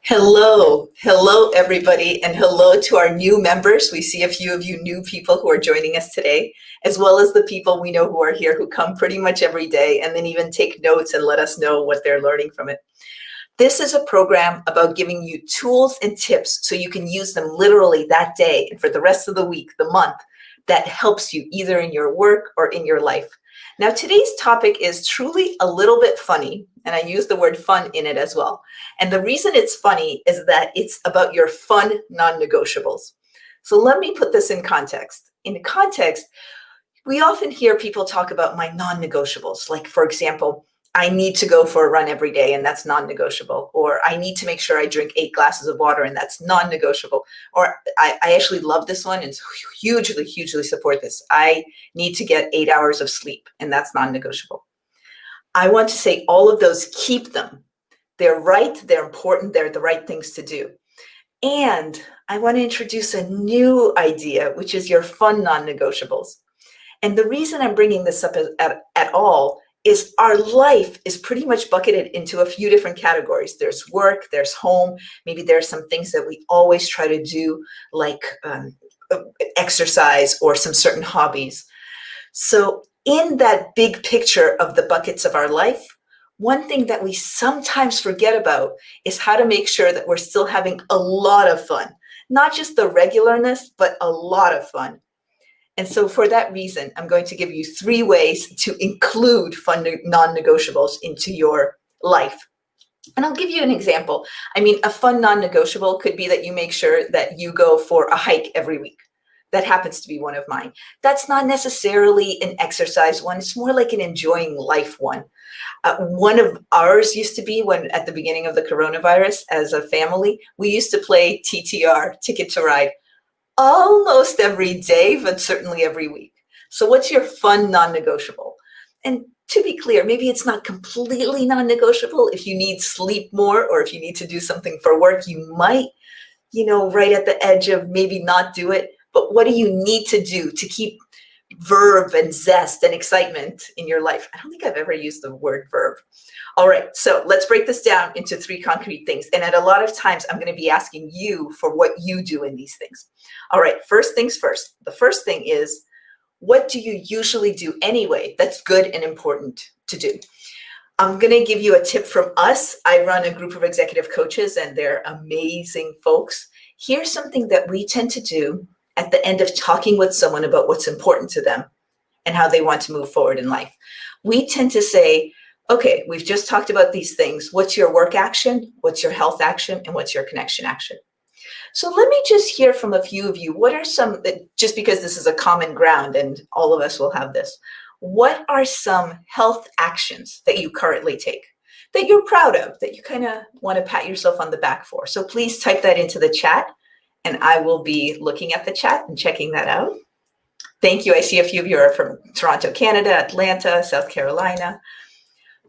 Hello everybody, and hello to our new members. We see a few of you new people who are joining us today, as well as the people we know who are here who come pretty much every day and then even take notes and let us know what they're learning from it. This is a program about giving you tools and tips so you can use them literally that day and for the rest of the week, the month, that helps you either in your work or in your life. Now, today's topic is truly a little bit funny, and I use the word fun in it as well. And the reason it's funny is that it's about your fun non-negotiables. So let me put this in context. In context, we often hear people talk about my non-negotiables. Like, for example, I need to go for a run every day, and that's non-negotiable. Or I need to make sure I drink 8 glasses of water, and that's non-negotiable. Or I actually love this one and hugely support this. I need to get 8 hours of sleep, and that's non-negotiable. I want to say all of those, keep them. They're right, they're important, they're the right things to do. And I want to introduce a new idea, which is your fun non-negotiables. And the reason I'm bringing this up at all is our life is pretty much bucketed into a few different categories. There's work, there's home, maybe there's some things that we always try to do, like exercise or some certain hobbies. So in that big picture of the buckets of our life, one thing that we sometimes forget about is how to make sure that we're still having a lot of fun, not just the regularness, but a lot of fun. And so for that reason, I'm going to give you 3 ways to include fun non-negotiables into your life. And I'll give you an example. I mean, a fun non-negotiable could be that you make sure that you go for a hike every week. That happens to be one of mine. That's not necessarily an exercise one. It's more like an enjoying life one. One of ours used to be when at the beginning of the coronavirus, as a family, we used to play TTR, Ticket to Ride, almost every day, but certainly every week. So what's your fun non-negotiable? And to be clear, maybe it's not completely non-negotiable. If you need sleep more or if you need to do something for work, you might, right at the edge of maybe not do it. But what do you need to do to keep verve and zest and excitement in your life? I don't think I've ever used the word verve. All right, so let's break this down into 3 concrete things. And at a lot of times, I'm going to be asking you for what you do in these things. All right, first things first. The first thing is, what do you usually do anyway that's good and important to do? I'm going to give you a tip from us. I run a group of executive coaches, and they're amazing folks. Here's something that we tend to do at the end of talking with someone about what's important to them and how they want to move forward in life. We tend to say, okay, we've just talked about these things. What's your work action? What's your health action? And what's your connection action? So let me just hear from a few of you. What are some, just because this is a common ground and all of us will have this, what are some health actions that you currently take, that you're proud of, that you kind of want to pat yourself on the back for? So please type that into the chat, and I will be looking at the chat and checking that out. Thank you. I see a few of you are from Toronto, Canada, Atlanta, South Carolina.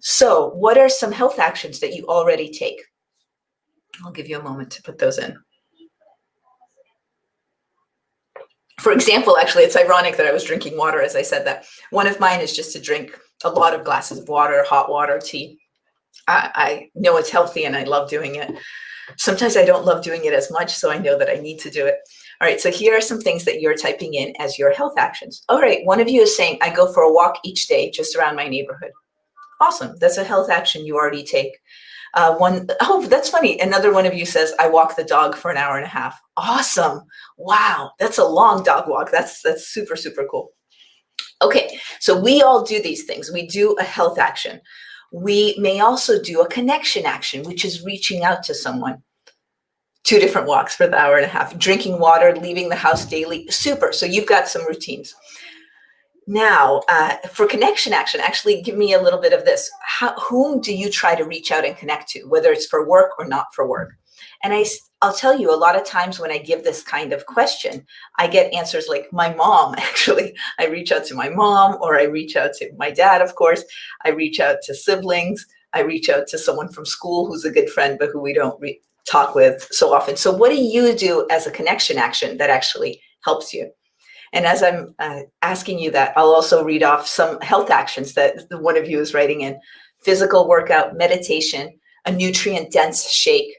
So what are some health actions that you already take? I'll give you a moment to put those in. For example, actually, it's ironic that I was drinking water as I said that. One of mine is just to drink a lot of glasses of water, hot water, tea. I know it's healthy and I love doing it. Sometimes I don't love doing it as much, so I know that I need to do it. All right, so here are some things that you're typing in as your health actions. All right, one of you is saying, I go for a walk each day just around my neighborhood. Awesome, that's a health action you already take. Oh, that's funny. Another one of you says, I walk the dog for an hour and a half. Awesome. Wow, that's a long dog walk. That's super cool. Okay, so we all do these things. We do a health action. We may also do a connection action, which is reaching out to someone. 2 different walks for the hour and a half. Drinking water, leaving the house daily. Super. So you've got some routines. Now, for connection action, actually give me a little bit of this. Whom do you try to reach out and connect to, whether it's for work or not for work? And I'll tell you, a lot of times when I give this kind of question, I get answers like my mom, actually. I reach out to my mom, or I reach out to my dad, of course. I reach out to siblings. I reach out to someone from school who's a good friend, but who we don't talk with so often. So what do you do as a connection action that actually helps you? And as I'm asking you that, I'll also read off some health actions that one of you is writing in. Physical workout, meditation, a nutrient-dense shake,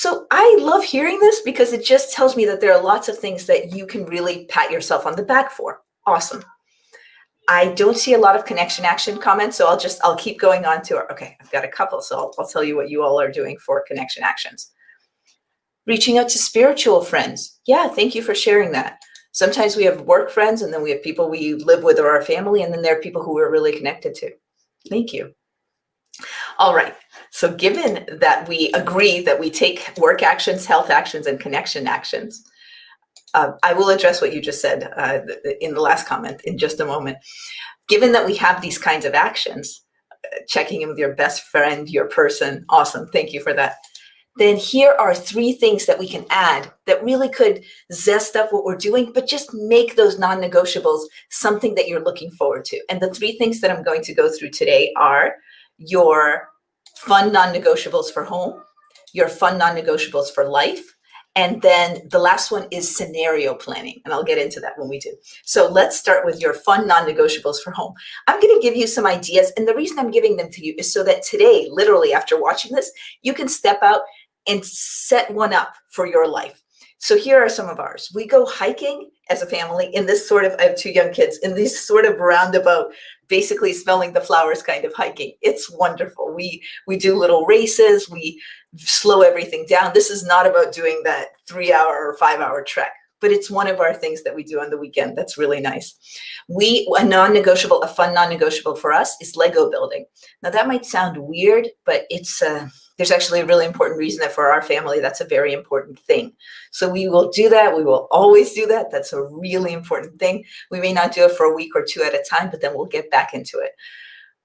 So I love hearing this because it just tells me that there are lots of things that you can really pat yourself on the back for. Awesome. I don't see a lot of connection action comments, so I'll keep going on to it. Okay, I've got a couple, so I'll tell you what you all are doing for connection actions. Reaching out to spiritual friends. Yeah, thank you for sharing that. Sometimes we have work friends, and then we have people we live with or our family, and then there are people who we're really connected to. Thank you. All right. So given that we agree that we take work actions, health actions, and connection actions, I will address what you just said in the last comment in just a moment. Given that we have these kinds of actions, checking in with your best friend, your person, awesome, thank you for that. Then here are 3 things that we can add that really could zest up what we're doing, but just make those non-negotiables something that you're looking forward to. And the 3 things that I'm going to go through today are your fun non-negotiables for home, your fun non-negotiables for life, and then the last one is scenario planning, and I'll get into that when we do. So let's start with your fun non-negotiables for home. I'm going to give you some ideas, and the reason I'm giving them to you is so that today, literally after watching this, you can step out and set one up for your life. So here are some of ours. We go hiking as a family in this sort of, I have 2 young kids, in these sort of roundabout, basically smelling the flowers kind of hiking. It's wonderful. We do little races. We slow everything down. This is not about doing that 3-hour or 5-hour trek, but it's one of our things that we do on the weekend. That's really nice. A non-negotiable, a fun non-negotiable for us is Lego building. Now that might sound weird, but it's there's actually a really important reason that for our family, that's a very important thing. So we will do that. We will always do that. That's a really important thing. We may not do it for a week or 2 at a time, but then we'll get back into it.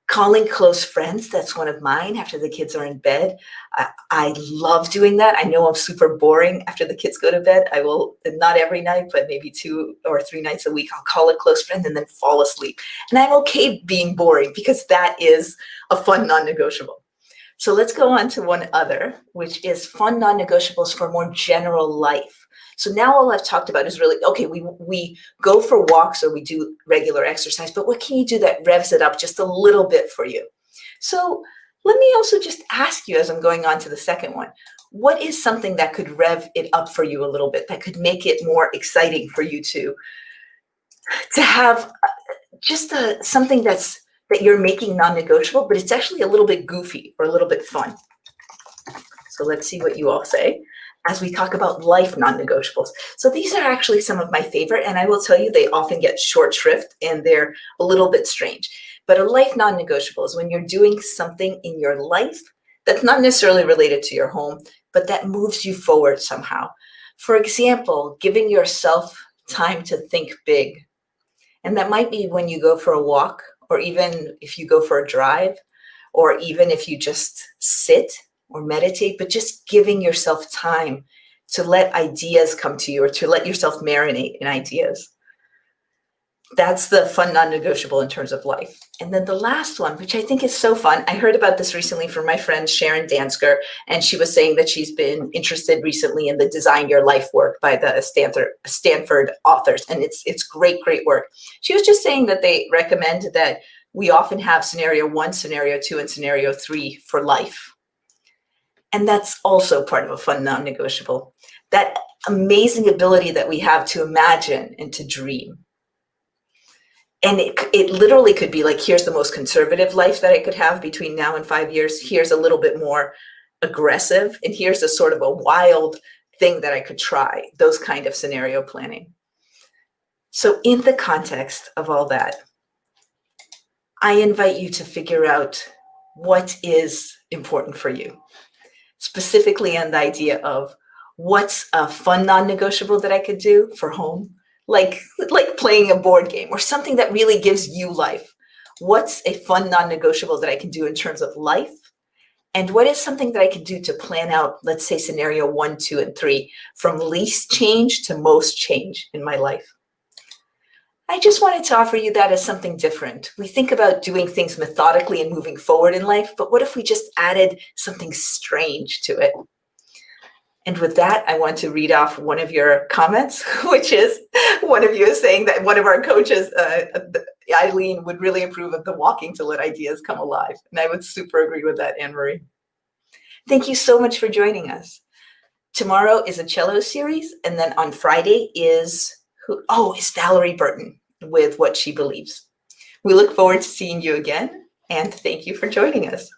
Calling close friends, that's one of mine after the kids are in bed. I love doing that. I know I'm super boring after the kids go to bed. I will, not every night, but maybe 2 or 3 nights a week, I'll call a close friend and then fall asleep. And I'm okay being boring because that is a fun non-negotiable. So let's go on to one other, which is fun non-negotiables for more general life. So now all I've talked about is really, okay, we go for walks or we do regular exercise, but what can you do that revs it up just a little bit for you? So let me also just ask you as I'm going on to the second one, what is something that could rev it up for you a little bit, that could make it more exciting for you to have just something that you're making non-negotiable, but it's actually a little bit goofy or a little bit fun. So let's see what you all say as we talk about life non-negotiables. So these are actually some of my favorite, and I will tell you they often get short shrift and they're a little bit strange. But a life non-negotiable is when you're doing something in your life that's not necessarily related to your home, but that moves you forward somehow. For example, giving yourself time to think big. And that might be when you go for a walk, or even if you go for a drive, or even if you just sit or meditate, but just giving yourself time to let ideas come to you or to let yourself marinate in ideas. That's the fun non-negotiable in terms of life. And then the last one, which I think is so fun, I heard about this recently from my friend Sharon Dansker, and she was saying that she's been interested recently in the Design Your Life work by the Stanford authors, and it's great, great work. She was just saying that they recommend that we often have scenario 1, scenario 2, and scenario 3 for life. And that's also part of a fun non-negotiable. That amazing ability that we have to imagine and to dream. And it literally could be like, here's the most conservative life that I could have between now and 5 years. Here's a little bit more aggressive. And here's a sort of a wild thing that I could try, those kind of scenario planning. So in the context of all that, I invite you to figure out what is important for you. Specifically on the idea of what's a fun non-negotiable that I could do for home, like playing a board game or something that really gives you life. What's a fun non-negotiable that I can do in terms of life? And what is something that I can do to plan out, let's say scenario 1, 2, and 3, from least change to most change in my life? I just wanted to offer you that as something different. We think about doing things methodically and moving forward in life, but what if we just added something strange to it? And with that, I want to read off one of your comments, which is one of you is saying that one of our coaches, Eileen, would really approve of the walking to let ideas come alive. And I would super agree with that, Anne-Marie. Thank you so much for joining us. Tomorrow is a cello series, and then on Friday is is Valerie Burton with What She Believes. We look forward to seeing you again, and thank you for joining us.